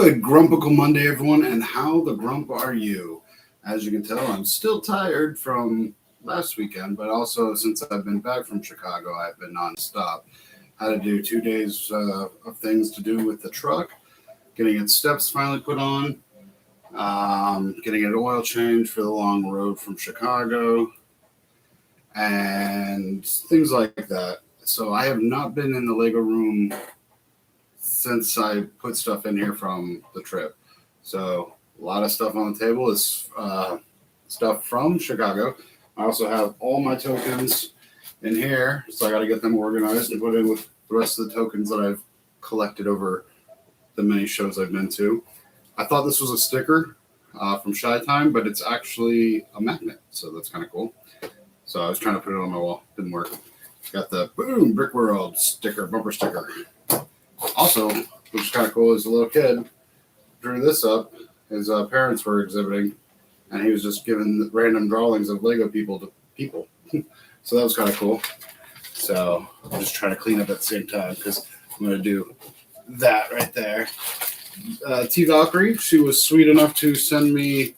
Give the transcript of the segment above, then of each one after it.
Good Grumpical Monday, everyone, and how the grump are you? As you can tell, I'm still tired from last weekend, but also since I've been back from Chicago, I've been nonstop. Had to do 2 days of things to do with the truck, getting its steps finally put on, getting an oil change for the long road from Chicago, and things like that. So I have not been in the Lego room since I put stuff in here from the trip. So a lot of stuff on the table is stuff from Chicago. I also have all my tokens in here, so I got to get them organized and put in with the rest of the tokens that I've collected over the many shows I've been to. I thought this was a sticker from Shy Time, but it's actually a magnet, so that's kind of cool. So I was trying to put it on my wall, didn't work. Got the boom Brickworld sticker, bumper sticker. Also, which is kind of cool, as a little kid, drew this up. His parents were exhibiting, and he was just giving random drawings of Lego people to people. So that was kind of cool. So I'm just trying to clean up at the same time because I'm going to do that right there. T. Valkyrie, she was sweet enough to send me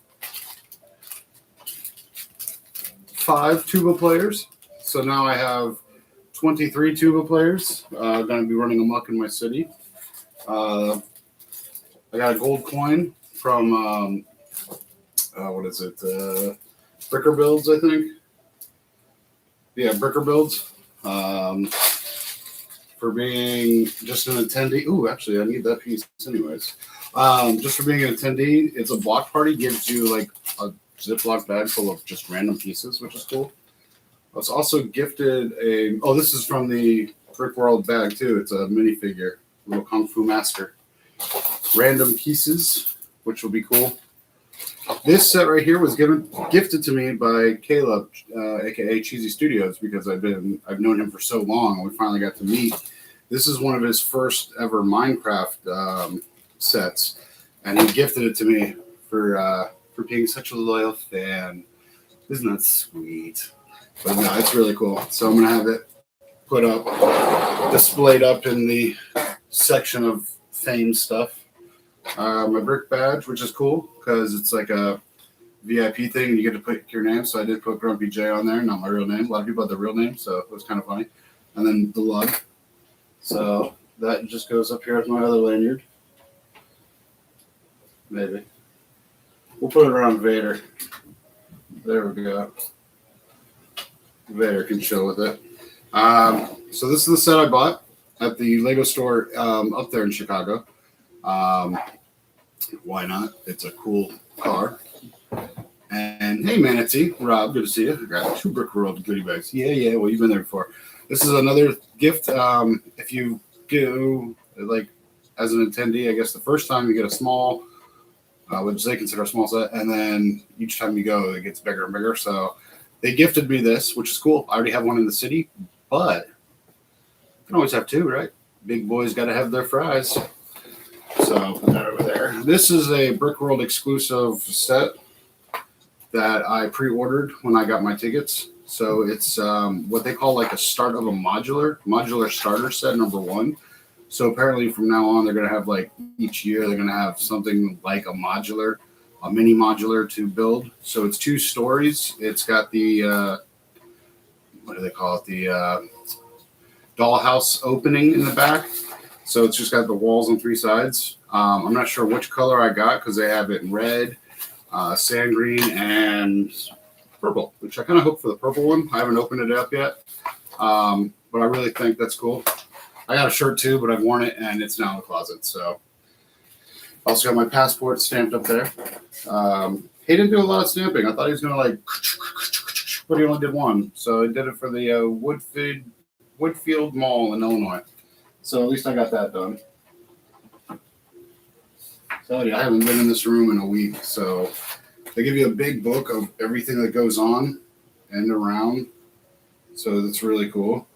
5 tuba players. So now I have 23 tuba players. Going to be running amok in my city. I got a gold coin from, what is it? Bricker Builds, I think. Yeah, Bricker Builds. For being just an attendee. Ooh, actually, I need that piece anyways. Just for being an attendee, it's a block party. Gives you like a Ziploc bag full of just random pieces, which is cool. I was also gifted this is from the Brickworld bag too. It's a minifigure, little Kung Fu Master. Random pieces, which will be cool. This set right here was gifted to me by Caleb, aka Cheesy Studios, because I've known him for so long, and we finally got to meet. This is one of his first ever Minecraft sets, and he gifted it to me for being such a loyal fan. Isn't that sweet? But no, it's really cool. So I'm gonna have it put up, displayed up in the section of fame stuff. My brick badge, which is cool because it's like a VIP thing and you get to put your name. So I did put Grumpy J on there, not my real name. A lot of people had the real name, so it was kind of funny. And then the lug. So that just goes up here as my other lanyard. Maybe. We'll put it around Vader. There we go. Vader can chill with it. So this is the set I bought at the Lego store up there in Chicago. Why not? It's a cool car. And hey, Manatee, Rob, good to see you. I got 2 Brickworld goodie bags. Yeah. Well, you've been there before. This is another gift. If you do, like, as an attendee, I guess the first time you get a small, which they consider a small set, and then each time you go, it gets bigger and bigger. So they gifted me this, which is cool. I already have one in the city, but you can always have 2, right? Big boys got to have their fries. So I'll put that over there. This is a Brickworld exclusive set that I pre-ordered when I got my tickets. So it's what they call like a start of a modular starter set number 1. So apparently from now on, they're going to have like each year, they're going to have something like a mini modular to build. So it's 2 stories. It's got the, what do they call it? The dollhouse opening in the back. So it's just got the walls on 3 sides. I'm not sure which color I got because they have it in red, sand green, and purple, which I kind of hope for the purple one. I haven't opened it up yet, but I really think that's cool. I got a shirt too, but I've worn it, and it's now in the closet. So also got my passport stamped up there. He didn't do a lot of stamping. I thought he was going to like, but he only did 1. So he did it for the Woodfield Mall in Illinois. So at least I got that done. So yeah, I haven't been in this room in a week. So they give you a big book of everything that goes on and around. So that's really cool.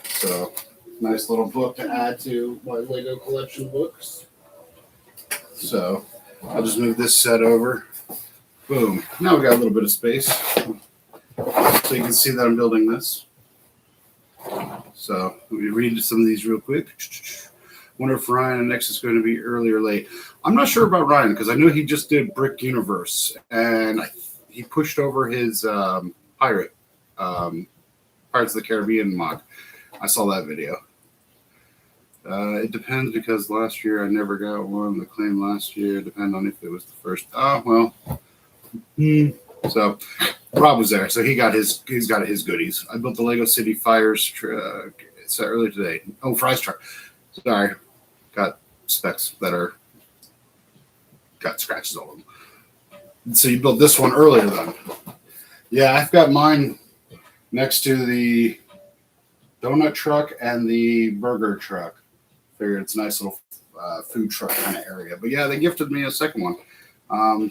So nice little book to add to my Lego collection books. So I'll just move this set over. Boom. Now we got a little bit of space. So you can see that I'm building this. So let me read some of these real quick. Wonder if Ryan next is going to be early or late. I'm not sure about Ryan because I know he just did Brick Universe and he pushed over his Pirates of the Caribbean mod. I saw that video. It depends because last year I never got one. The claim last year depend on if it was the first. Oh well. So Rob was there, so he's got his goodies. I built the Lego City Fires truck earlier today. Oh, Fry's truck. Sorry, got specs that got scratches all of them. So you built this one earlier then? Yeah, I've got mine next to the donut truck and the burger truck. Figured it's a nice little food truck kind of area. But yeah, they gifted me a second one.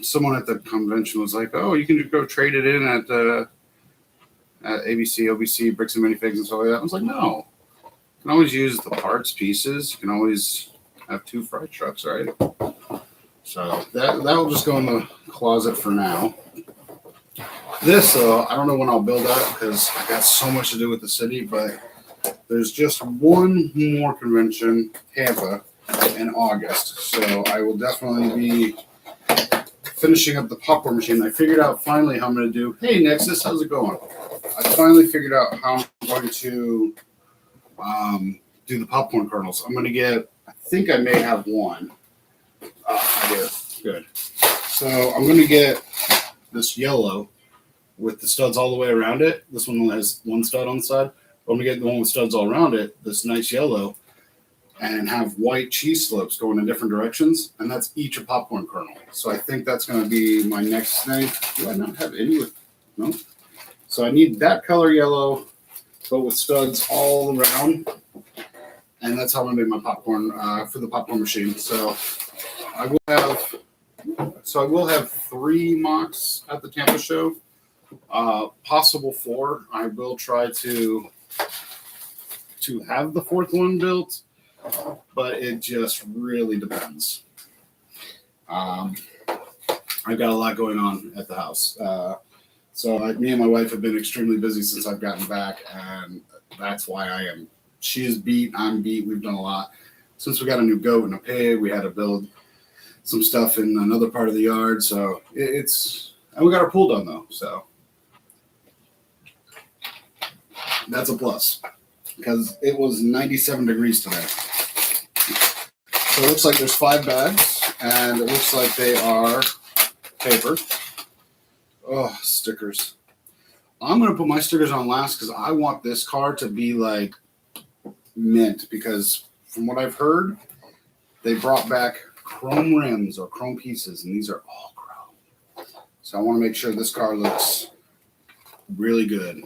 Someone at the convention was like, "Oh, you can just go trade it in at ABC, OBC, Bricks and Minifigs and stuff like that." I was like, "No, you can always use the parts pieces. You can always have 2 fry trucks, right?" So that will just go in the closet for now. This, I don't know when I'll build that because I got so much to do with the city, but there's just one more convention, Tampa, in August. So I will definitely be finishing up the popcorn machine. I figured out finally how I'm going to do. Hey, Nexus, how's it going? I finally figured out how I'm going to do the popcorn kernels. I'm going to get, I think I may have one. I do. Good. So I'm going to get this yellow with the studs all the way around it. This one only has one stud on the side. I'm going to get the one with studs all around it, this nice yellow, and have white cheese slopes going in different directions, and that's each a popcorn kernel. So I think that's going to be my next thing. Do I not have any with, no? So I need that color yellow, but with studs all around, and that's how I'm going to make my popcorn for the popcorn machine. So I will have 3 mocks at the Tampa show, possible 4. I will try to have the 4th one built, but it just really depends. I've got a lot going on at the house. So me and my wife have been extremely busy since I've gotten back, and that's why I am. She is beat, I'm beat. We've done a lot. Since we got a new goat and a pig, we had to build some stuff in another part of the yard. So and we got our pool done though. So that's a plus because it was 97 degrees today. So it looks like there's 5 bags, and it looks like they are paper. Oh, stickers. I'm going to put my stickers on last because I want this car to be like mint, because from what I've heard, they brought back chrome rims or chrome pieces, and these are all chrome. So I want to make sure this car looks really good.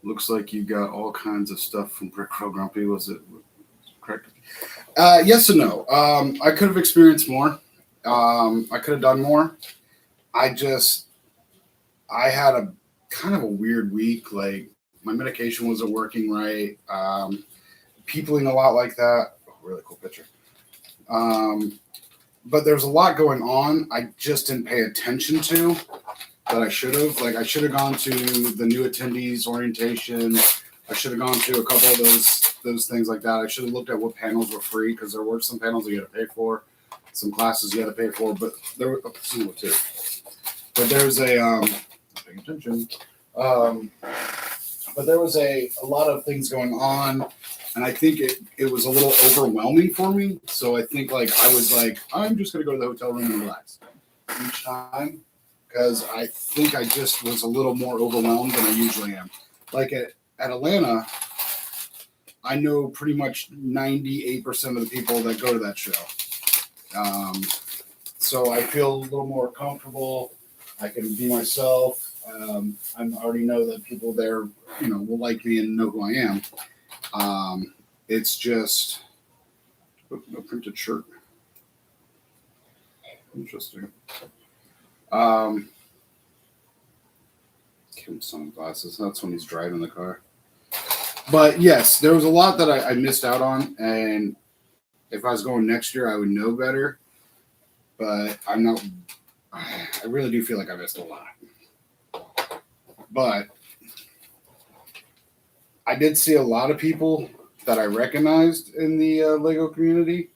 Looks like you got all kinds of stuff from Brickworld, Grumpy. Was it correct? Yes and no. I could have experienced more. I could have done more. I had a kind of a weird week. Like my medication wasn't working right. Peopling a lot like that. Oh, really cool picture. But there's a lot going on. I just didn't pay attention to that I should have. Like I should have gone to the new attendees orientation. I should have gone to a couple of those things like that. I should have looked at what panels were free, because there were some panels you had to pay for, some classes you had to pay for, but there were some were too. But there was paying attention. But there was a lot of things going on, and I think it was a little overwhelming for me. So I think like I was like, I'm just gonna go to the hotel room and relax each time, because I think I just was a little more overwhelmed than I usually am. Like at Atlanta, I know pretty much 98% of the people that go to that show. So I feel a little more comfortable. I can be myself. I already know that people there, will like me and know who I am. It's just a printed shirt. Interesting. Give him sunglasses. That's when he's driving the car. But yes, there was a lot that I missed out on, and if I was going next year, I would know better. But I'm not. I really do feel like I missed a lot. But I did see a lot of people that I recognized in the Lego community.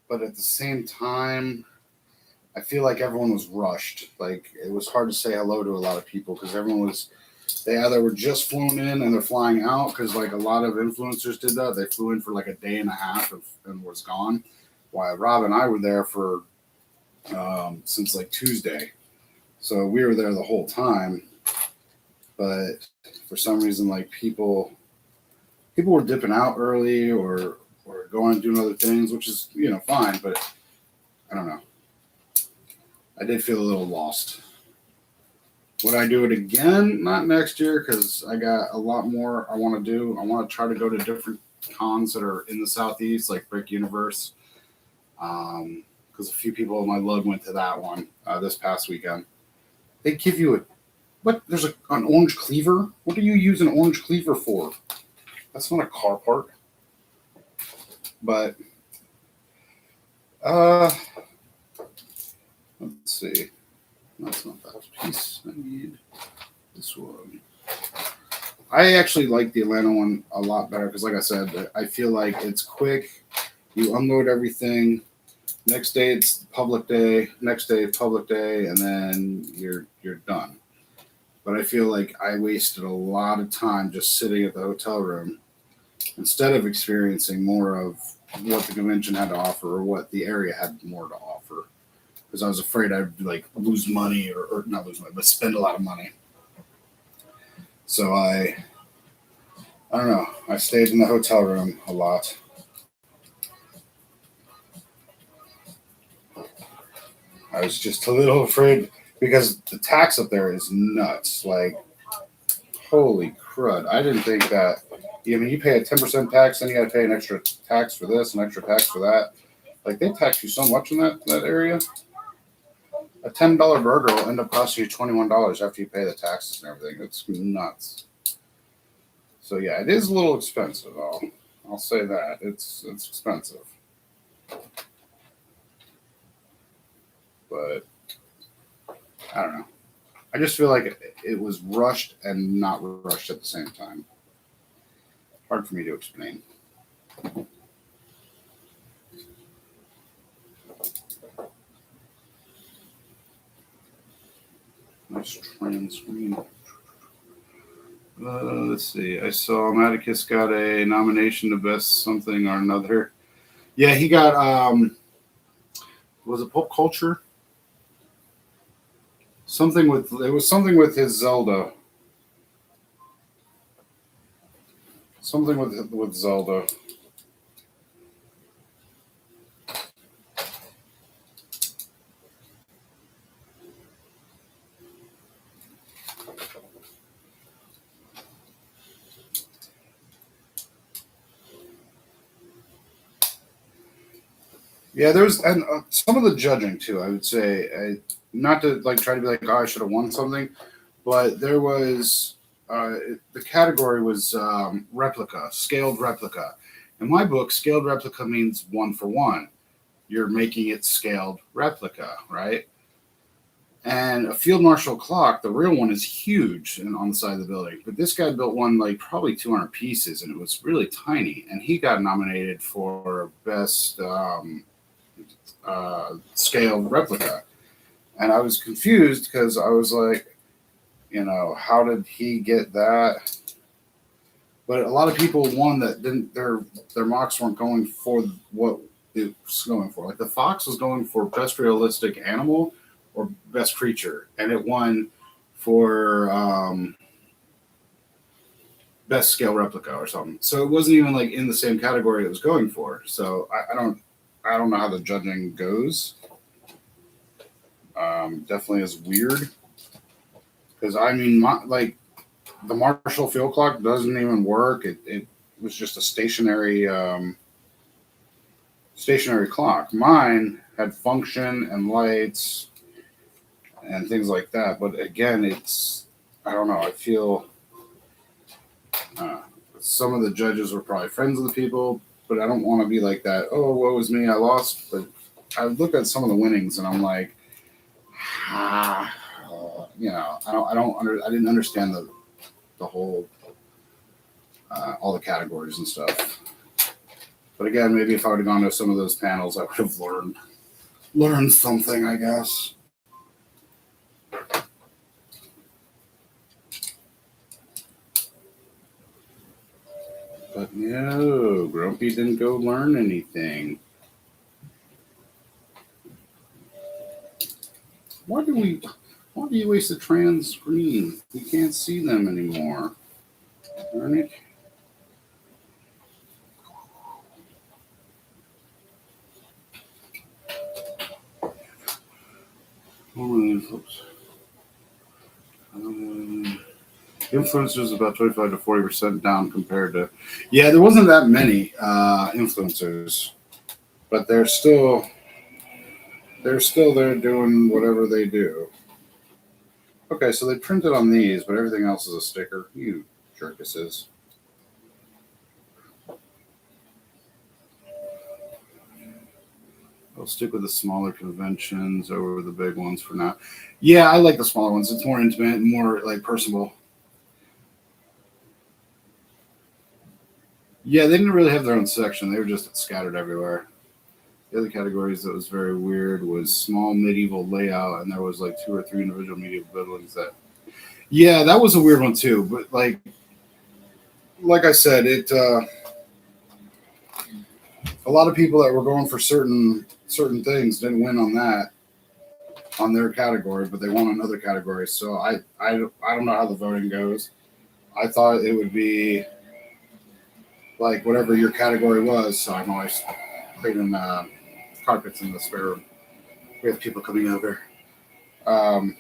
But at the same time, I feel like everyone was rushed. Like it was hard to say hello to a lot of people because everyone was, they either were just flown in and they're flying out because like a lot of influencers did that. They flew in for like a day and a half and was gone. While Rob and I were there for since like Tuesday. So we were there the whole time. But for some reason, like people were dipping out early or going and doing other things, which is, fine. But I don't know. I did feel a little lost. Would I do it again? Not next year because I got a lot more I want to do. I want to try to go to different cons that are in the Southeast, like Brick Universe. Because a few people in my lug went to that one this past weekend. They give you there's an orange cleaver? What do you use an orange cleaver for? That's not a car part. But, let's see. That's not that piece. I need this one. I actually like the Atlanta one a lot better because, like I said, I feel like it's quick. You unload everything. Next day it's public day. Next day public day, and then you're done. But I feel like I wasted a lot of time just sitting at the hotel room instead of experiencing more of what the convention had to offer or what the area had more to offer. Because I was afraid I'd like lose money or not lose money, but spend a lot of money. So I don't know. I stayed in the hotel room a lot. I was just a little afraid because the tax up there is nuts. Like, holy crud. I didn't think that. You pay a 10% tax, then you got to pay an extra tax for this, an extra tax for that. Like, they tax you so much in that area. A $10 burger will end up costing you $21 after you pay the taxes and everything. It's nuts. So, yeah, it is a little expensive. I'll say that. It's expensive. But I don't know. I just feel like it was rushed and not rushed at the same time. Hard for me to explain. Nice trans screen. Let's see. I saw Maticus got a nomination to best something or another. Yeah, he got was it pop culture? It was something with his Zelda. Something with Zelda. Yeah, there's and some of the judging too. I would say not to like try to be like, oh, I should have won something, but there was the category was replica, scaled replica. In my book, scaled replica means 1 for 1. You're making it scaled replica, right? And a field marshal clock, the real one is huge and on the side of the building. But this guy built one like probably 200 pieces, and it was really tiny. And he got nominated for best scaled replica. And I was confused because I was like, how did he get that? But a lot of people won that didn't. Their mocks weren't going for what it was going for. Like the fox was going for best realistic animal or best creature, and it won for best scale replica or something. So it wasn't even like in the same category it was going for. So I don't know how the judging goes. Definitely is weird because the Marshall field clock doesn't even work. It was just a stationary clock. Mine had function and lights and things like that. But again, I don't know. I feel some of the judges were probably friends of the people, but I don't want to be like that. Oh, woe is me, I lost. But I look at some of the winnings and I'm like, I didn't understand the whole all the categories and stuff. But again, maybe if I would have gone to some of those panels, I would have learned something, I guess. But no, Grumpy didn't go learn anything. Why do you waste a trans screen? We can't see them anymore. Darn it. Influencers about 25 to 40% down compared to, yeah, there wasn't that many influencers, but they're still there doing whatever they do. Okay, so they printed on these, but everything else is a sticker. You jerkuses. I'll stick with the smaller conventions over the big ones for now. Yeah, I like the smaller ones. It's more intimate, more like personable. Yeah, they didn't really have their own section. They were just scattered everywhere. The other categories that was very weird was small medieval layout, and there was like 2 or 3 individual medieval buildings that. Yeah, that was a weird one too. But like I said, it. A lot of people that were going for certain things didn't win on their category, but they won on other categories. So I don't know how the voting goes. I thought it would be like whatever your category was. So I'm always cleaning carpets in the spare room. We have people coming over. But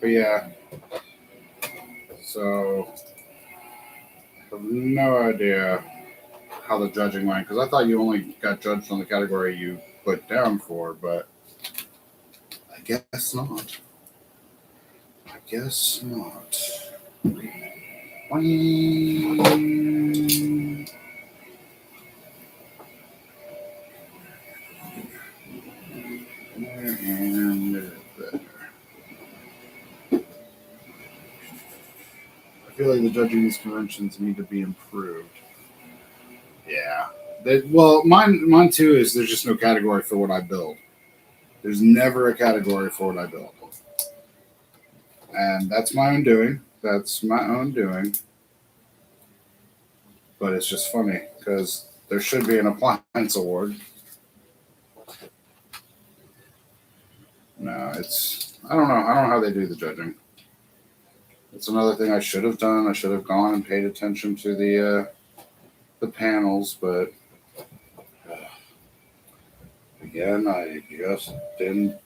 yeah. So I have no idea how the judging went, because I thought you only got judged on the category you put down for, but I guess not. I guess not. And there. I feel like the judging these conventions need to be improved. Yeah. Well, mine too is there's just no category for what I build. There's never a category for what I build. And that's my own doing. That's my own doing. But it's just funny because there should be an appliance award. No, I don't know. I don't know how they do the judging. It's another thing I should have done. I should have gone and paid attention to the panels, but again, I just didn't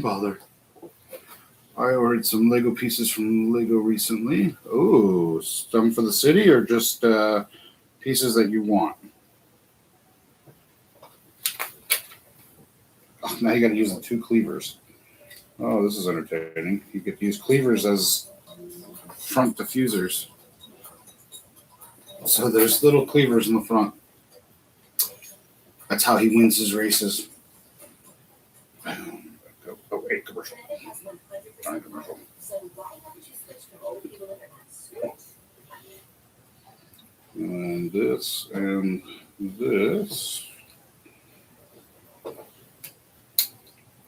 bother. I ordered some Lego pieces from Lego recently. Oh, some for the city or just pieces that you want? Oh, now you got to use the 2 cleavers. Oh, this is entertaining. You could use cleavers as front diffusers. So there's little cleavers in the front. That's how he wins his races. Oh, wait, commercial. Darn commercial. And this and this.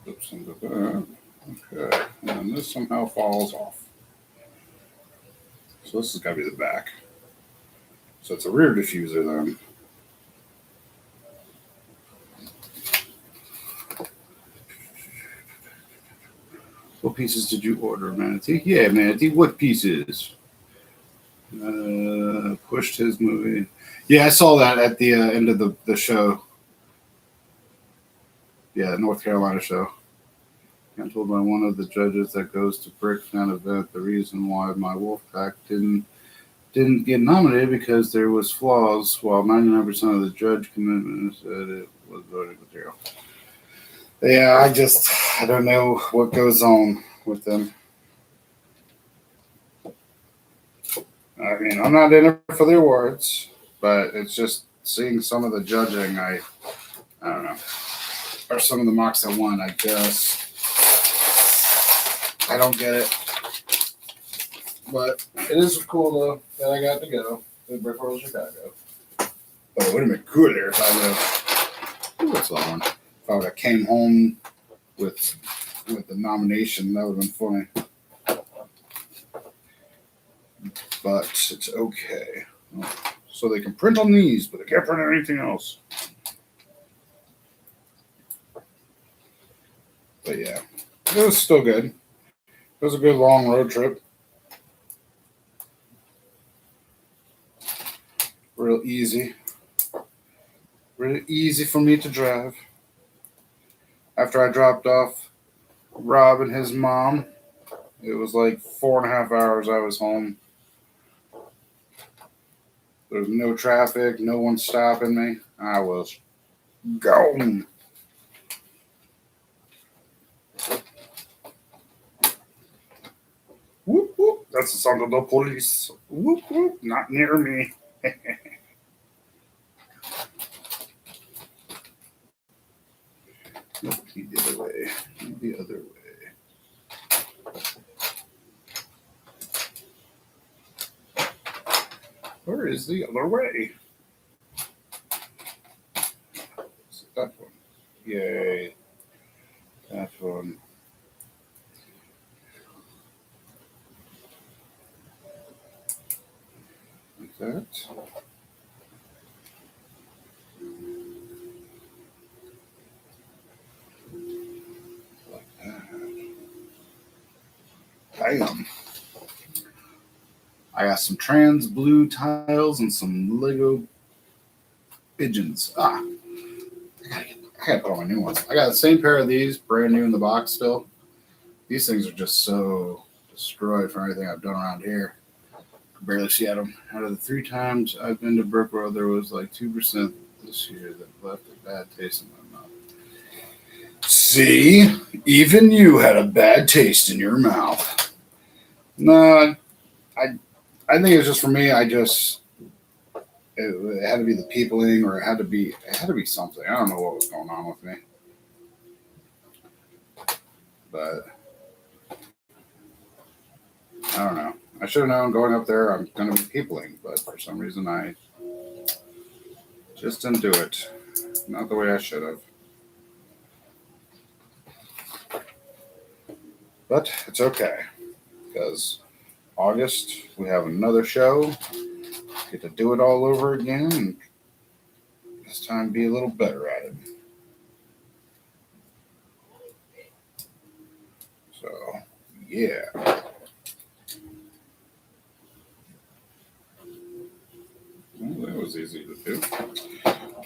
Oops, into that. Okay, and this somehow falls off. So this has got to be the back. So it's a rear diffuser then. What pieces did you order, Manatee? Yeah, Manatee, what pieces? Pushed his movie. Yeah, I saw that at the end of the show. Yeah, North Carolina show. I'm told by one of the judges that goes to Brick Fan event the reason why my Wolfpack didn't get nominated because there was flaws, while 99% of the judge commitment said it was voting material. Yeah, I don't know what goes on with them. I mean, I'm not in it for the awards, but it's just seeing some of the judging, I don't know. Or some of the mocks that won, I guess. I don't get it. But it is cool though that I got to go to Brickworld, Chicago. But it would have been cooler if I would have. What's that one? If I would have came home with the nomination, that would have been funny. But it's okay. So they can print on these, but they can't print on anything else. But yeah, it was still good. It was a good long road trip. Real easy. Really easy for me to drive. After I dropped off Rob and his mom, it was like 4.5 hours I was home. There was no traffic, no one stopping me. I was going. Whoop, whoop. That's the sound of the police. Whoop, whoop. Not near me. Nope, the other way. The other way. Where is the other way? Is it that one? Yay. That one. Like that. Bam. I got some trans blue tiles and some Lego pigeons. I gotta put on my new ones. I got the same pair of these, brand new in the box still. These things are just so destroyed from everything I've done around here. I can barely see them. Out of the 3 times I've been to Brickworld, there was like 2% this year that left a bad taste in my mouth. See, even you had a bad taste in your mouth. No, I think it was just for me. It had to be the peopling, or it had to be something. I don't know what was going on with me, but I don't know. I should have known going up there I'm going to be peopling, but for some reason I just didn't do it. Not the way I should have. But it's okay, because August we have another show. Get to do it all over again, and this time be a little better at it. So, yeah. Well, that was easy to do.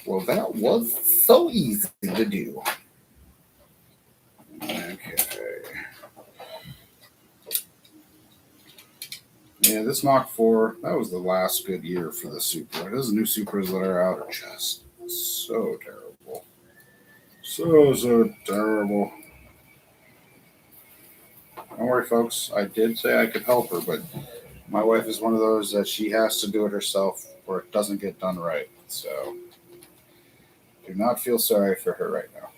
Well, that was so easy to do. Okay. Yeah, this Mach 4, that was the last good year for the Supra. Those new Supras that are out are just so terrible. So terrible. Don't worry, folks. I did say I could help her, but my wife is one of those that she has to do it herself or it doesn't get done right. So do not feel sorry for her right now.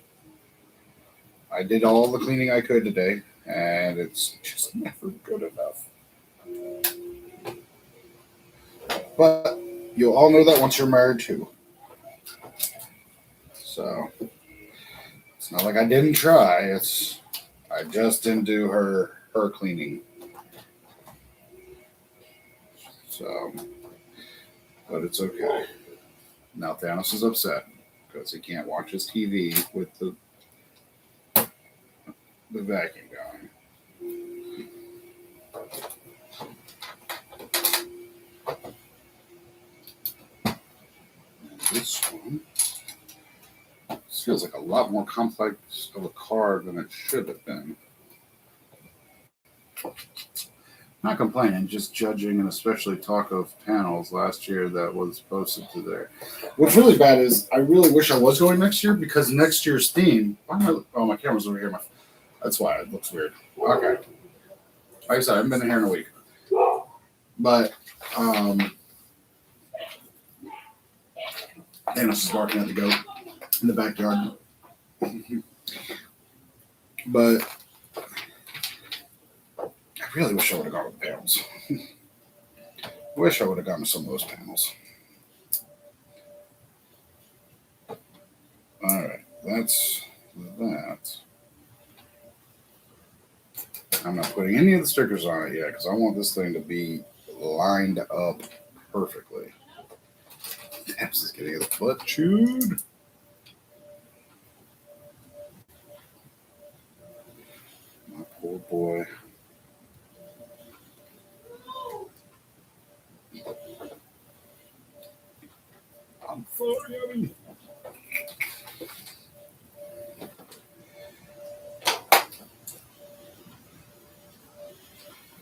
I did all the cleaning I could today, and it's just never good enough. But you'll all know that once you're married too. So it's not like I didn't try. I just didn't do her cleaning. So, but it's okay. Now Thanos is upset because he can't watch his TV with the vacuum going. This one, this feels like a lot more complex of a car than it should have been. Not complaining, just judging, and especially talk of panels last year that was posted to there. What's really bad is I really wish I was going next year, because next year's theme. Oh, my camera's over here. That's why it looks weird. Okay. Like I said, I haven't been here in a week. But Thanos is barking at the goat in the backyard. But I really wish I would have gone with panels. Wish I would have gone with some of those panels. All right, that's that. I'm not putting any of the stickers on it yet because I want this thing to be lined up perfectly. Tabs is getting his butt chewed. My poor boy. I'm sorry, honey.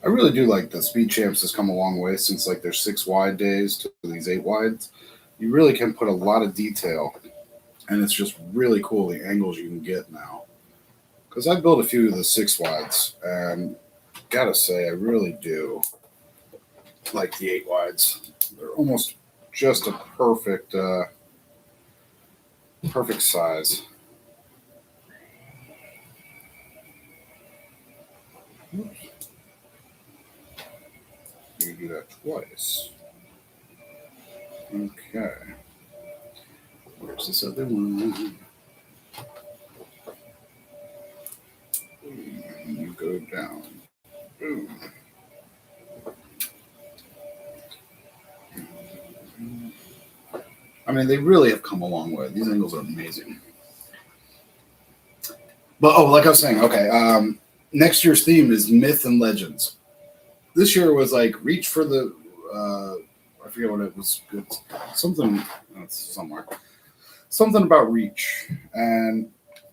I really do like the Speed Champs has come a long way since like their 6 wide days to these 8 wides. You really can put a lot of detail, and it's just really cool the angles you can get now. Because I built a few of the 6 wides, and gotta say I really do like the 8 wides. They're almost just a perfect perfect size. Oops. You do that twice. Okay. Where's this other one? You go down. Boom. I mean, they really have come a long way. These angles are amazing. But, oh, like I was saying, okay, next year's theme is myth and legends. This year was like reach for the, I forget what it was. It's something, that's somewhere. Something about reach. And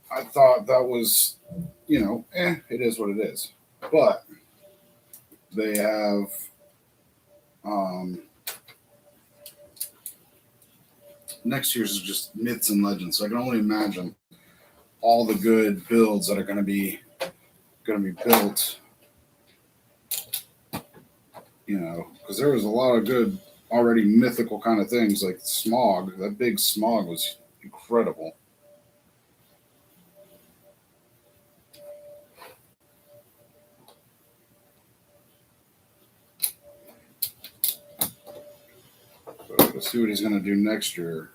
I thought that was, it is what it is. But they have, next year's is just myths and legends. So I can only imagine all the good builds that are going to be built, because there was a lot of good already mythical kind of things like Smog. That big Smog was incredible. So to see what he's going to do next year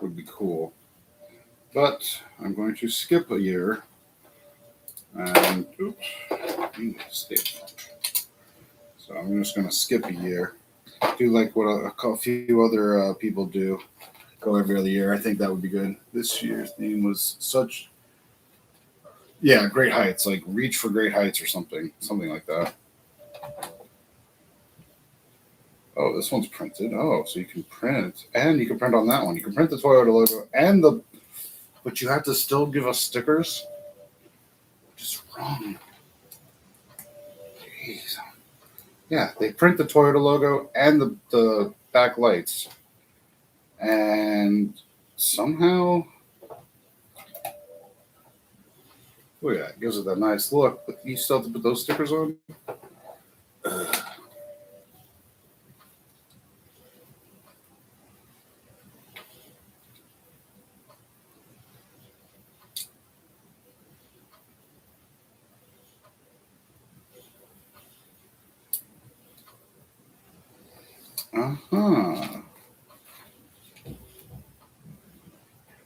would be cool. But I'm going to skip a year and skip. So I'm just going to skip a year. Do like what a few other people do. Go every other year. I think that would be good. This year's theme was great heights, like reach for great heights or something like that. Oh, this one's printed. Oh, so you can print, and you can print on that one. You can print the Toyota logo but you have to still give us stickers, which is wrong. Jeez. Yeah, they print the Toyota logo and the back lights, and somehow, it gives it that nice look. But you still have to put those stickers on.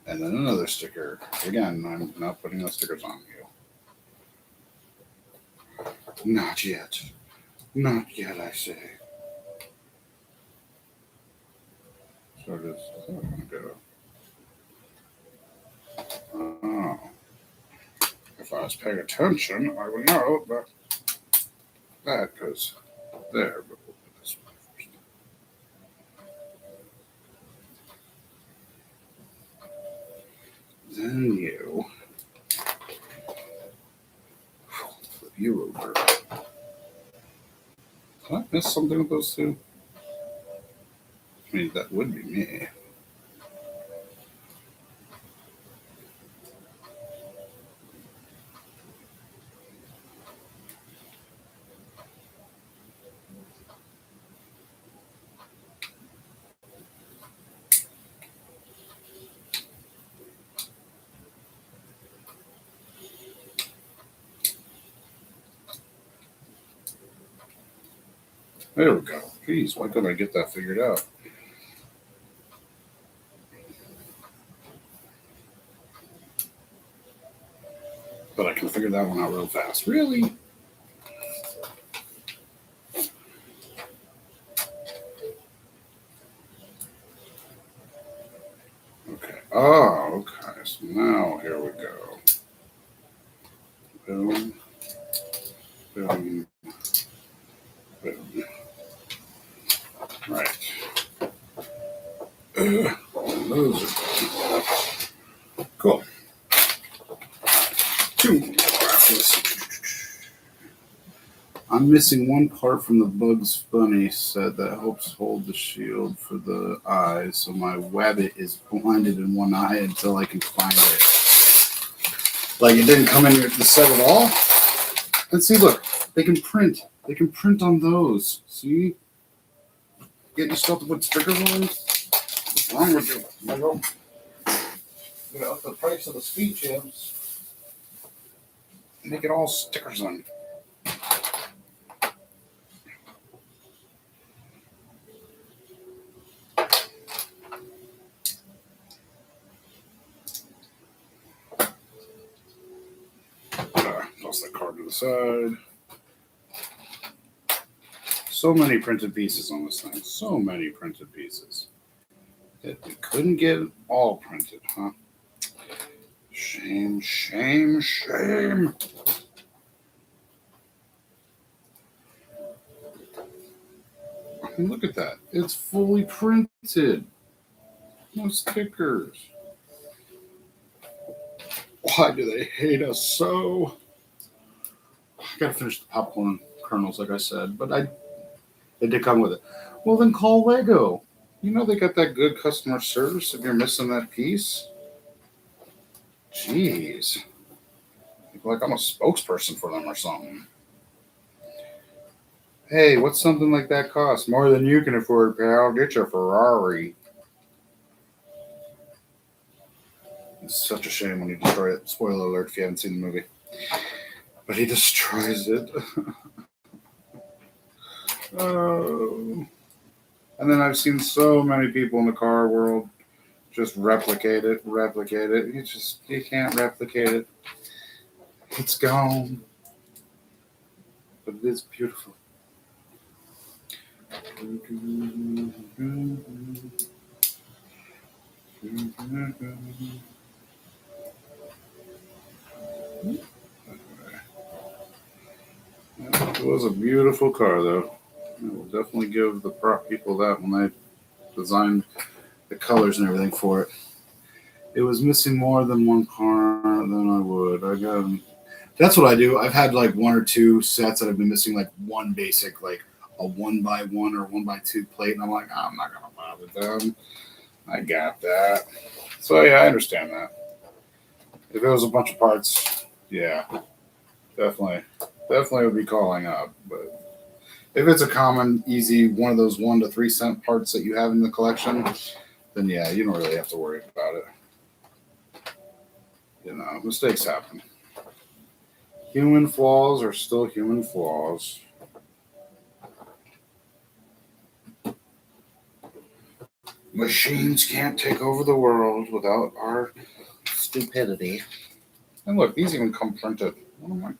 And then another sticker. Again, I'm not putting those stickers on you. Not yet. Not yet, I say. So does that one go? Oh. If I was paying attention, I would know that goes there. But we'll put this one first. Then you flip you over. Did I miss something with those two? I mean, that would be me. There we go. Jeez, why couldn't I get that figured out? But I can figure that one out real fast. Really? Okay. Oh, okay. So now here we go. Boom. Boom. Boom. Right. Those are cool. Two. I'm missing one part from the Bugs Bunny set that helps hold the shield for the eyes, so my wabbit is blinded in one eye until I can find it. Like it didn't come in the set at all. And see, look, they can print. They can print on those. See? Get yourself to put stickers on. What's wrong with you? You know, the price of the speed chips. Make it all stickers on. Toss that card to the side. So many printed pieces on this thing. So many printed pieces. We couldn't get it all printed, huh? Shame, shame, shame. I mean, look at that. It's fully printed. No stickers. Why do they hate us so? I gotta finish the popcorn kernels, like I said, but they did come with it. Well, then call Lego. You know they got that good customer service if you're missing that piece. Jeez. Like I'm a spokesperson for them or something. Hey, what's something like that cost? More than you can afford, pal. Get your Ferrari. It's such a shame when you destroy it. Spoiler alert if you haven't seen the movie. But he destroys it. Oh. And then I've seen so many people in the car world just replicate it. You can't replicate it. It's gone. But it is beautiful. It was a beautiful car, though. I will definitely give the prop people that when they designed the colors and everything for it. It was missing more than one part than I would. That's what I do. I've had like one or two sets that have been missing like one basic, like a 1x1 or 1x2 plate, and I'm like, I'm not gonna bother them. I got that. So yeah, I understand that. If it was a bunch of parts, yeah, definitely would be calling up. But if it's a common, easy one of those 1 to 3 cent parts that you have in the collection, then yeah, you don't really have to worry about it. You know, mistakes happen. Human flaws are still human flaws. Machines can't take over the world without our stupidity. And look, these even come printed. What am I?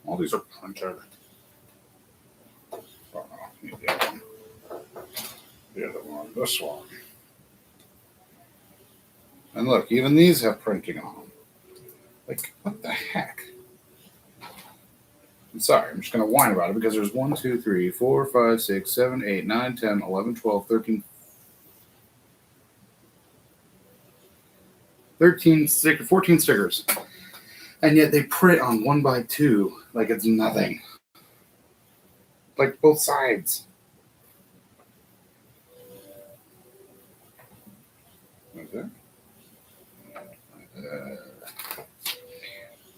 All these are printed. Oh no, need the other one. The other one. This one. And look, even these have printing on them. Like, what the heck? I'm sorry, I'm just going to whine about it because there's 1, 2, 3, 4, 5, 6, 7, 8, 9, 10, 11, 12, 13, 14 stickers. And yet they print on 1x2 like it's nothing. Like both sides. Okay.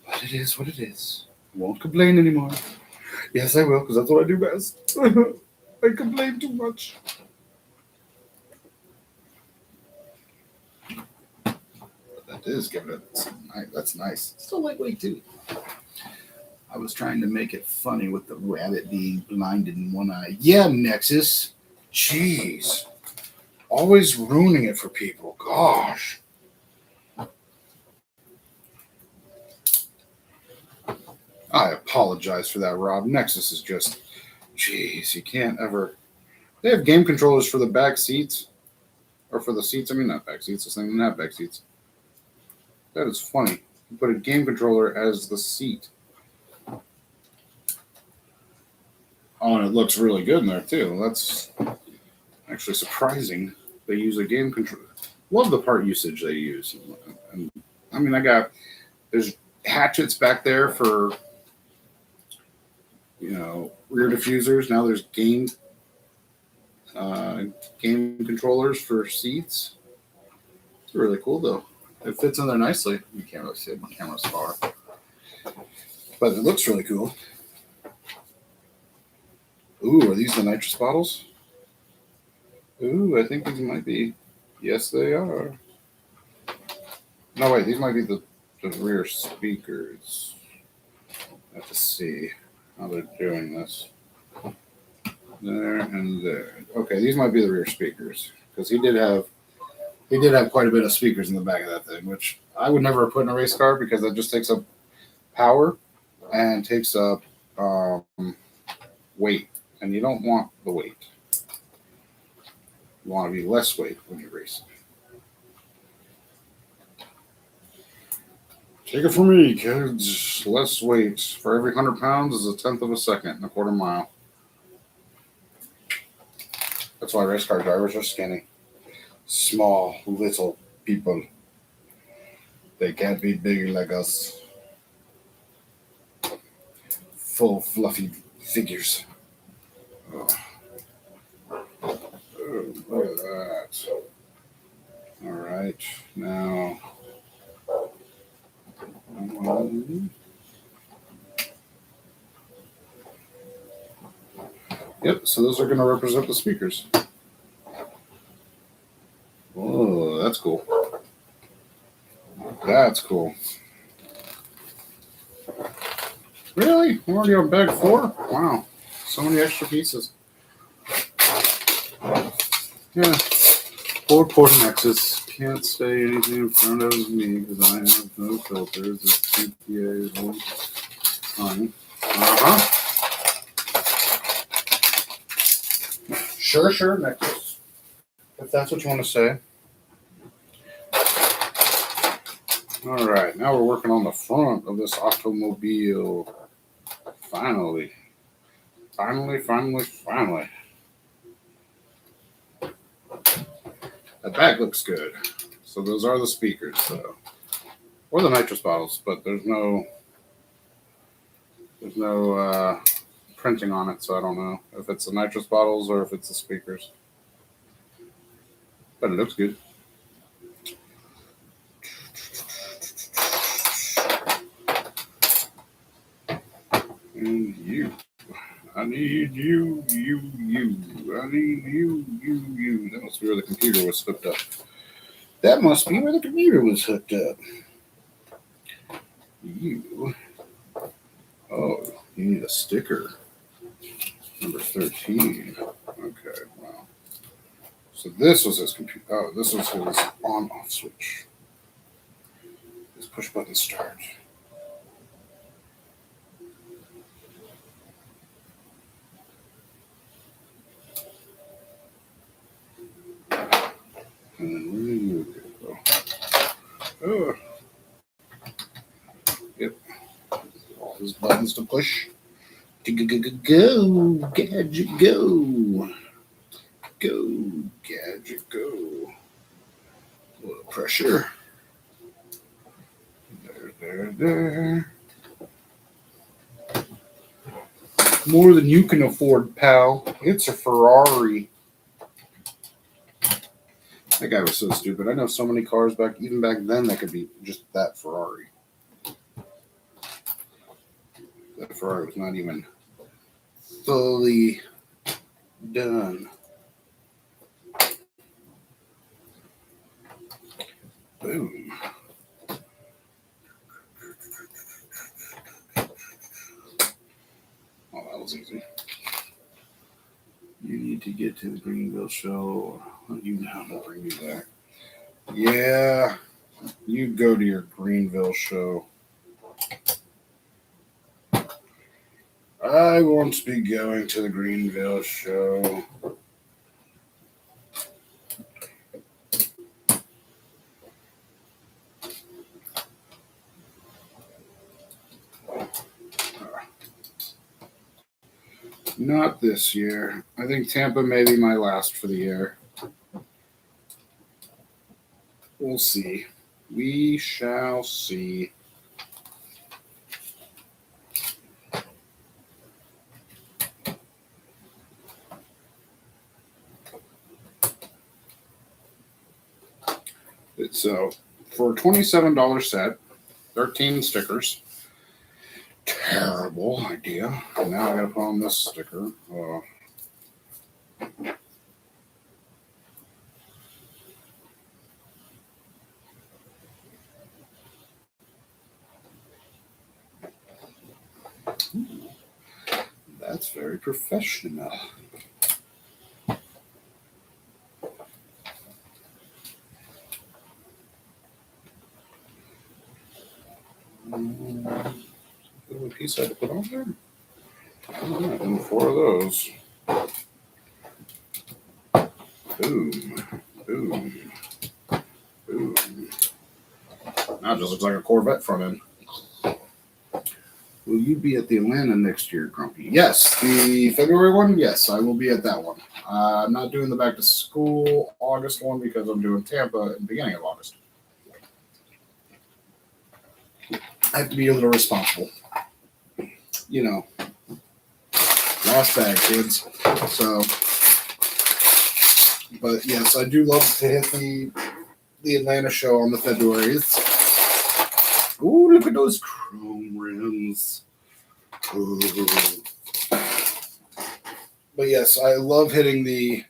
But it is what it is. I won't complain anymore. Yes, I will, because that's what I do best. I complain too much. But that is giving it. That's nice. It's still lightweight too. I was trying to make it funny with the rabbit being blinded in one eye. Yeah, Nexus. Jeez. Always ruining it for people. Gosh. I apologize for that, Rob. Nexus is just, jeez, you can't ever. They have game controllers for the back seats, or for the seats. I mean, not back seats. This thing doesn't have back seats. That is funny. You put a game controller as the seat. Oh, and it looks really good in there too. That's actually surprising. They use a game controller. Love the part usage they use. And I mean, there's hatchets back there for, rear diffusers. Now there's game controllers for seats. It's really cool though. It fits in there nicely. You can't really see it. My camera's far, but it looks really cool. Ooh, are these the nitrous bottles? Ooh, I think these might be. Yes, they are. No, wait, these might be the rear speakers. I have to see how they're doing this. There and there. Okay, these might be the rear speakers because he did have quite a bit of speakers in the back of that thing, which I would never put in a race car because that just takes up power and takes up weight, and you don't want the weight. You want to be less weight when you're racing. Take it from me, kids. Less weight. For every 100 pounds is a tenth of a second in a quarter mile. That's why race car drivers are skinny. Small, little people. They can't be big like us. Full, fluffy figures. Oh. Oh, look at that. All right, now. Yep, so those are going to represent the speakers. Oh, that's cool. That's cool. Really? We're already on bag 4? Wow. So many extra pieces. Yeah. Poor Nexus. Can't say anything in front of me because I have no filters. It's CPA is fine. Sure, Nexus. If that's what you want to say. All right, now we're working on the front of this automobile. Finally. That back looks good. So those are the speakers, though. Or the nitrous bottles, but there's no printing on it, so I don't know if it's the nitrous bottles or if it's the speakers. But it looks good. And you. I need you. I need you. That must be where the computer was hooked up. You. Oh, you need a sticker. Number 13. Okay, wow. So this was his computer. Oh, this was his on-off switch. His push button start. And then where do you go? Oh. Yep. All his buttons to push. Go, gadget, go. Go, gadget, go. A little pressure. There. More than you can afford, pal. It's a Ferrari. That guy was so stupid. I know so many cars even back then that could be just that Ferrari. That Ferrari was not even fully done. Boom. get to the Greenville show. You know, will bring me back. Yeah, you go to your Greenville show. I won't be going to the Greenville show. Not this year. I think Tampa may be my last for the year. We'll see. We shall see. So, for a $27 set, 13 stickers. Terrible idea. Now I gotta put on this sticker. That's very professional. What piece I had to put on there? And 4 of those. Boom. Boom. Boom. Now it just looks like a Corvette front end. Will you be at the Atlanta next year, Grumpy? Yes. The February one? Yes, I will be at that one. I'm not doing the back to school August one because I'm doing Tampa in the beginning of August. I have to be a little responsible. You know, last bag, kids. So, but yes, I do love to hit the Atlanta show on the Februaries. Ooh, look at those chrome rims. Ooh. But yes, I love hitting the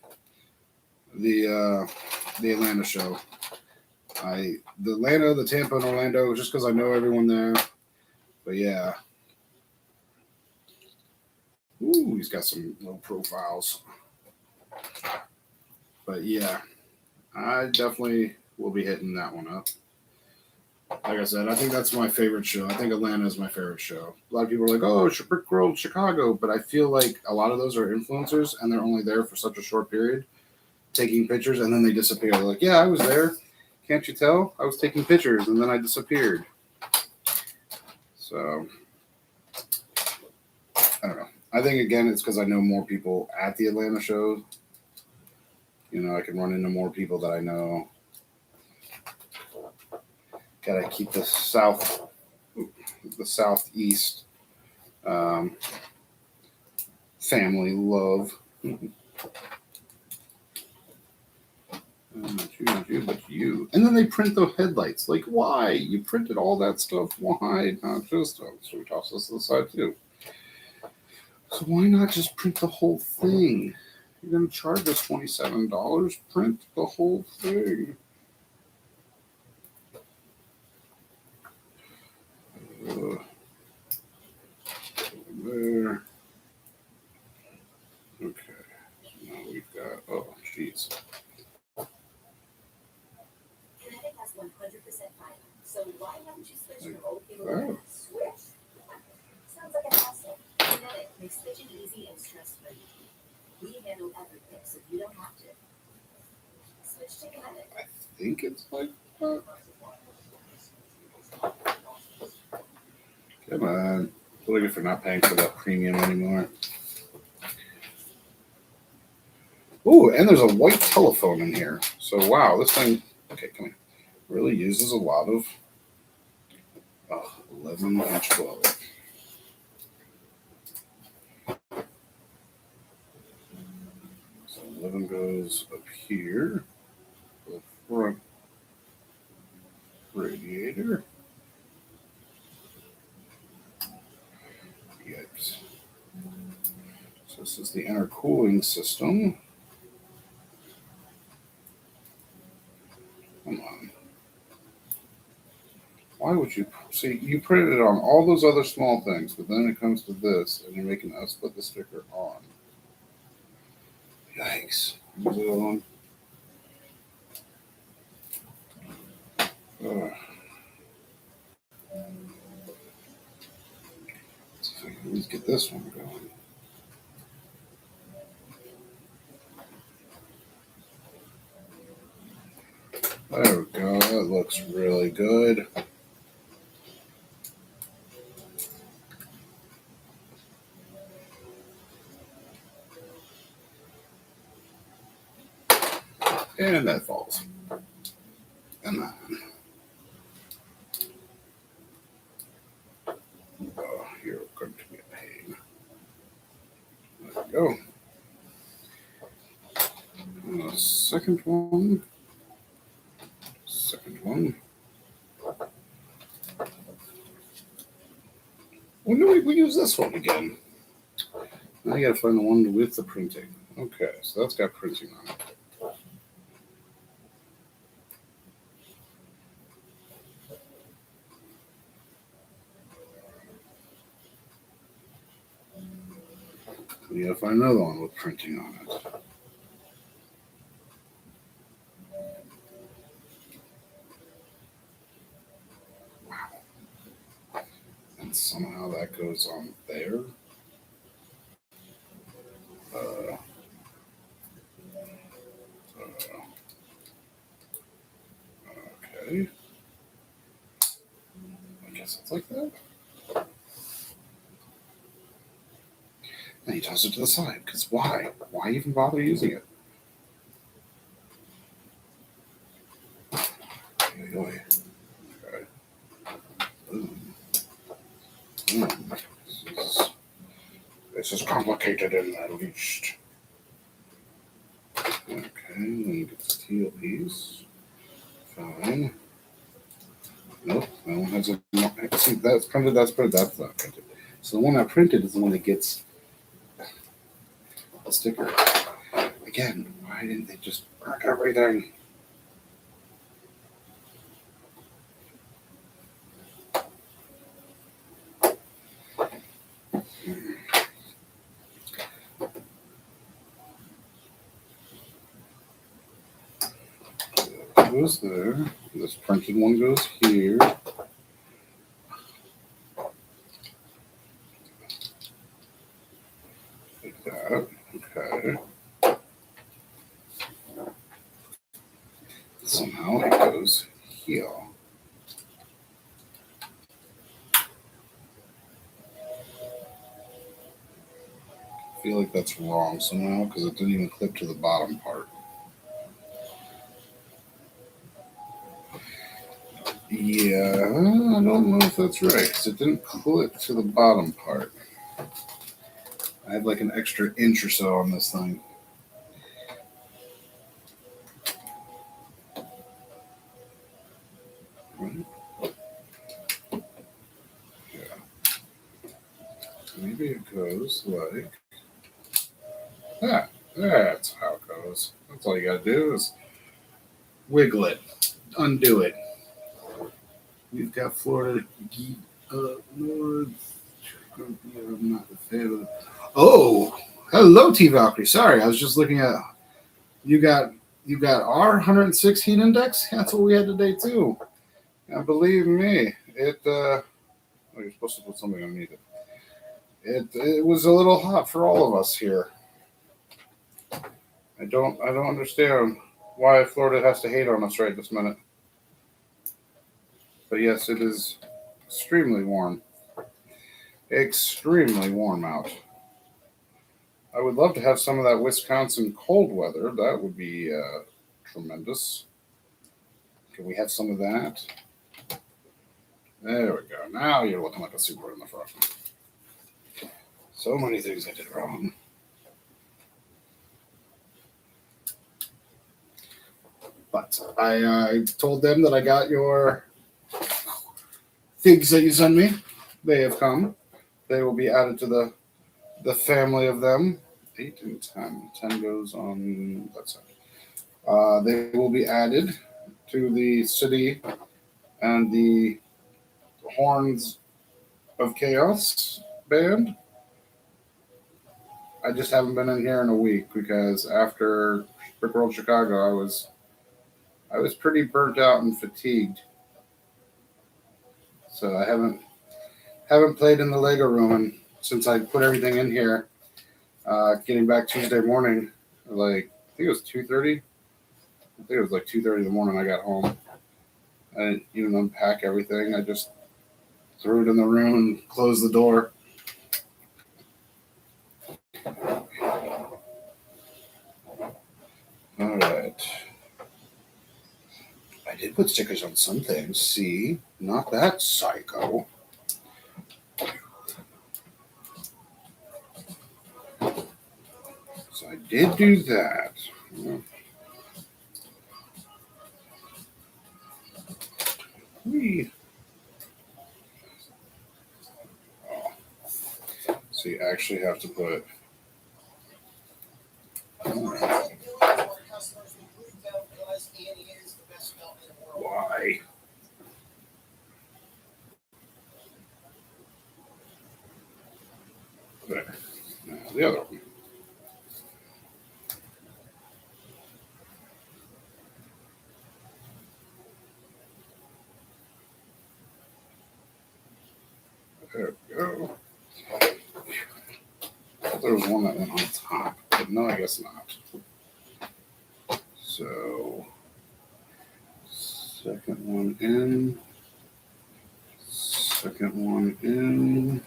Atlanta show. The Atlanta, the Tampa, and Orlando, just because I know everyone there. But yeah. Ooh, he's got some low profiles. But yeah, I definitely will be hitting that one up. Like I said, I think that's my favorite show. I think Atlanta is my favorite show. A lot of people are like, oh, Brickworld, Chicago. But I feel like a lot of those are influencers, and they're only there for such a short period, taking pictures, and then they disappear. They're like, yeah, I was there. Can't you tell? I was taking pictures, and then I disappeared. So, I don't know. I think, again, it's because I know more people at the Atlanta shows. You know, I can run into more people that I know. Gotta keep the southeast family love. Not you, but you. And then they print the headlights. Like, why? You printed all that stuff. Why not just? Oh, so we toss this to the side too. So why not just print the whole thing? You're gonna charge us $27. Print the whole thing. There. Okay. So now we've got. Oh, jeez. Kinetic has 100% fiber, so why haven't you switched your old cable? Switch? Sounds like a hassle. Kinetic makes switching easy and stress-free. We handle everything, so you don't have to. Switch to Kinetic. I think it's like that. Come on. I feel like if you're not paying for that premium anymore. Ooh, and there's a white telephone in here. So, wow, this thing, okay, come here, really uses a lot of 11 inch 12. So 11 goes up here, the front radiator. Yikes. So this is the intercooling system. Come on. Why would you see? You printed it on all those other small things, but then it comes to this, and you're making us put the sticker on. Yikes. Yikes. Here's the other one. Ugh. Let's see if I can at least get this one going. There we go. That looks really good. And that falls. And that. Oh, you're going to be a pain. There we go. Second one. Second one. When do we use this one again? Now you gotta find the one with the printing. Okay, so that's got printing on it. We gotta find another one with printing on it. Wow. And somehow that goes on there. Okay. I guess it's like that. And he toss it to the side, because why? Why even bother using it? Okay. This is complicated in the least. Okay, then you get the steel piece. Fine. Nope, that one has a. See, that's printed, that's printed, that's not printed. So the one I printed is the one that gets a sticker. Again, why didn't they just mark everything? Goes there. This printed one goes here. Like that. Okay. Somehow it goes here. I feel like that's wrong somehow because it didn't even clip to the bottom part. Yeah, I don't know if that's right because it didn't clip to the bottom part. I have like an extra inch or so on this thing. Yeah. Maybe it goes like that. That's how it goes. That's all you gotta do is wiggle it, undo it. We've got Florida North. I'm not a fan of it. Oh, hello, T Valkyrie. Sorry, I was just looking at you got our 106 heat index. That's what we had today too. And believe me, it. Oh, you're supposed to put something underneath it. It was a little hot for all of us here. I don't understand why Florida has to hate on us right this minute. But yes, it is extremely warm. Extremely warm out. I would love to have some of that Wisconsin cold weather. That would be tremendous. Can we have some of that? There we go. Now you're looking like a super in the front. So many things I did wrong. But I told them that I got your figs that you sent me. They have come. They will be added to the family of them. 8 and 10. 10 goes on that side. They will be added to the city and the Horns of Chaos band. I just haven't been in here in a week because after Brickworld Chicago, I was pretty burnt out and fatigued. So I haven't played in the Lego room, and since I put everything in here, getting back Tuesday morning, like I think it was 2:30. I think it was like 2:30 in the morning. I got home. I didn't even unpack everything. I just threw it in the room and closed the door. All right. I did put stickers on some things. See, not that psycho. So I did do that. Oh. So you actually have to put. Why? There. Now the other one. There we go. I thought there was one that went on top, but no, I guess not. So, second one in. Second one in.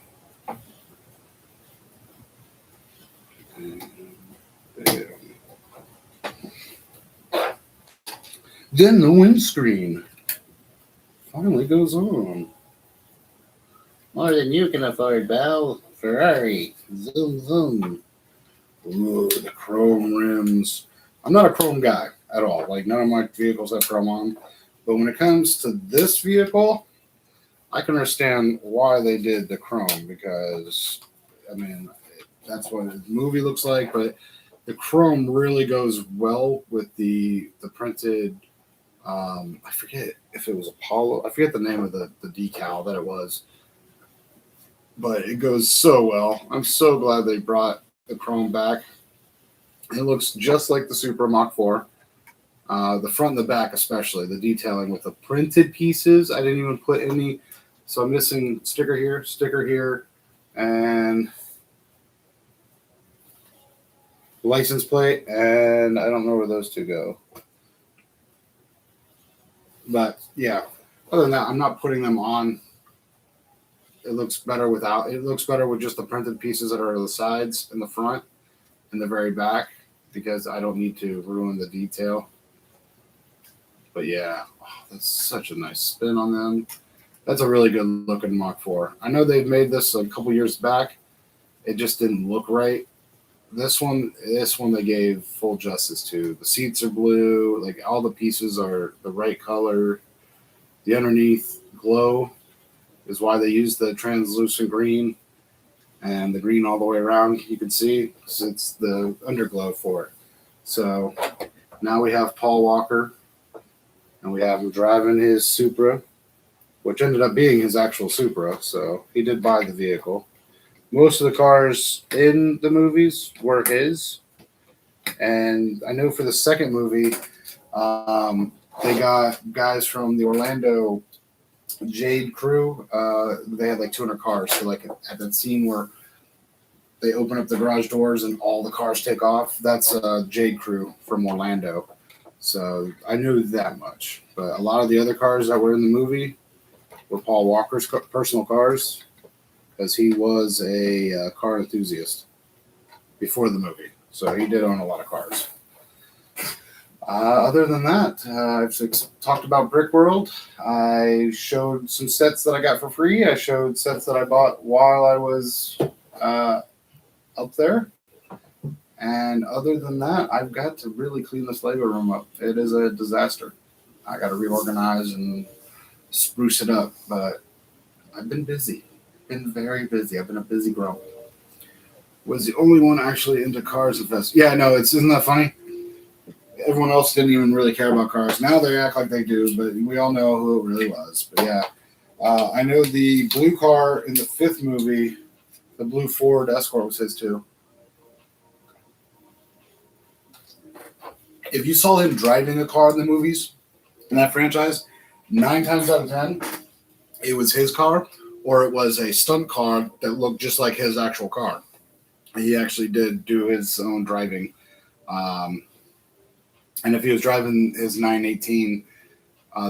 And bam. Then the windscreen finally goes on. More than you can afford, Belle. Ferrari. Zoom, zoom. Ooh, the chrome rims. I'm not a chrome guy at all. Like, none of my vehicles have chrome on. But when it comes to this vehicle, I can understand why they did the chrome because, I mean, that's what the movie looks like. But the chrome really goes well with the printed. I forget if it was Apollo. I forget the name of the decal that it was. But it goes so well. I'm so glad they brought the chrome back. It looks just like the Supra Mach 4. The front and the back, especially the detailing with the printed pieces. I didn't even put any, so I'm missing sticker here, and license plate, and I don't know where those two go. But yeah, other than that, I'm not putting them on. It looks better without. It looks better with just the printed pieces that are on the sides and the front and the very back because I don't need to ruin the detail. But yeah, that's such a nice spin on them. That's a really good looking Mach 4. I know they've made this a couple years back. It just didn't look right. This one they gave full justice to. The seats are blue. Like all the pieces are the right color. The underneath glow is why they use the translucent green and the green all the way around. You can see it's the underglow for it. So now we have Paul Walker, and we have him driving his Supra, which ended up being his actual Supra. So he did buy the vehicle. Most of the cars in the movies were his. And I know for the second movie, they got guys from the Orlando Jade crew. They had like 200 cars. So like at that scene where they open up the garage doors and all the cars take off, that's Jade crew from Orlando. So I knew that much. But a lot of the other cars that were in the movie were Paul Walker's personal cars because he was a car enthusiast before the movie. So he did own a lot of cars. Other than that, I've talked about Brickworld. I showed some sets that I got for free. I showed sets that I bought while I was up there. And other than that, I've got to really clean this Lego room up. It is a disaster. I got to reorganize and spruce it up. But I've been busy. Been very busy. I've been a busy grump. Was the only one actually into cars and fest. Yeah, no, isn't that funny? Everyone else didn't even really care about cars. Now they act like they do, but we all know who it really was. But yeah, I know the blue car in the fifth movie, the blue Ford Escort was his too. if you saw him driving a car in the movies in that franchise, 9 times out of 10, it was his car or it was a stunt car that looked just like his actual car. He actually did do his own driving. Um, and if he was driving his 918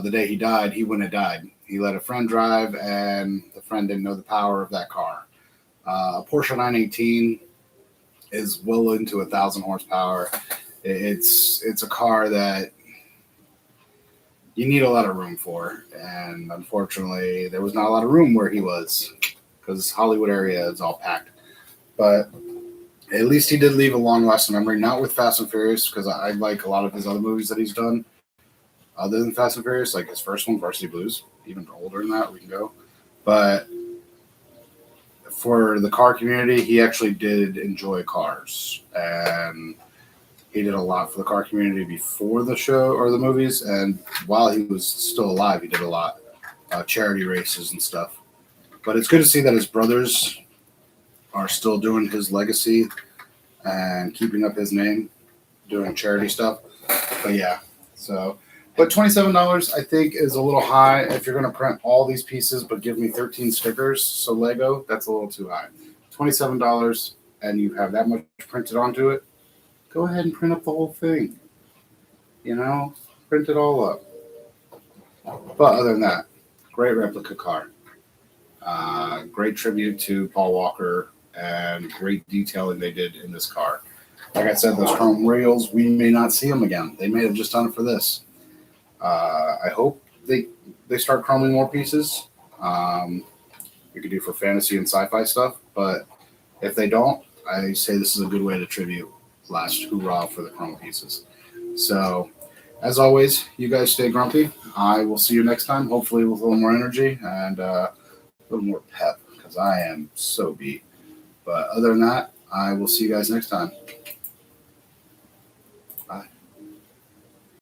the day he died, he wouldn't have died. He let a friend drive, and the friend didn't know the power of that car. A Porsche 918 is well into 1,000 horsepower. It's a car that you need a lot of room for, and unfortunately, there was not a lot of room where he was because Hollywood area is all packed. But at least he did leave a long-lasting memory, not with Fast and Furious, because I like a lot of his other movies that he's done other than Fast and Furious, like his first one, Varsity Blues. Even older than that, we can go. But for the car community, he actually did enjoy cars, and he did a lot for the car community before the show or the movies, and while he was still alive, he did a lot charity races and stuff. But it's good to see that his brothers are still doing his legacy and keeping up his name, doing charity stuff. But yeah, so. But $27, I think, is a little high if you're going to print all these pieces, but give me 13 stickers. So Lego, that's a little too high. $27, and you have that much printed onto it. Go ahead and print up the whole thing. You know, print it all up. But other than that, great replica car. Great tribute to Paul Walker, and great detailing they did in this car. Like I said, those chrome rails, we may not see them again. They may have just done it for this. I hope they start chroming more pieces. We could do for fantasy and sci-fi stuff, but if they don't, I say this is a good way to tribute last hoorah for the chrome pieces. So, as always, you guys stay grumpy. I will see you next time, hopefully with a little more energy and a little more pep, because I am so beat. But other than that, I will see you guys next time.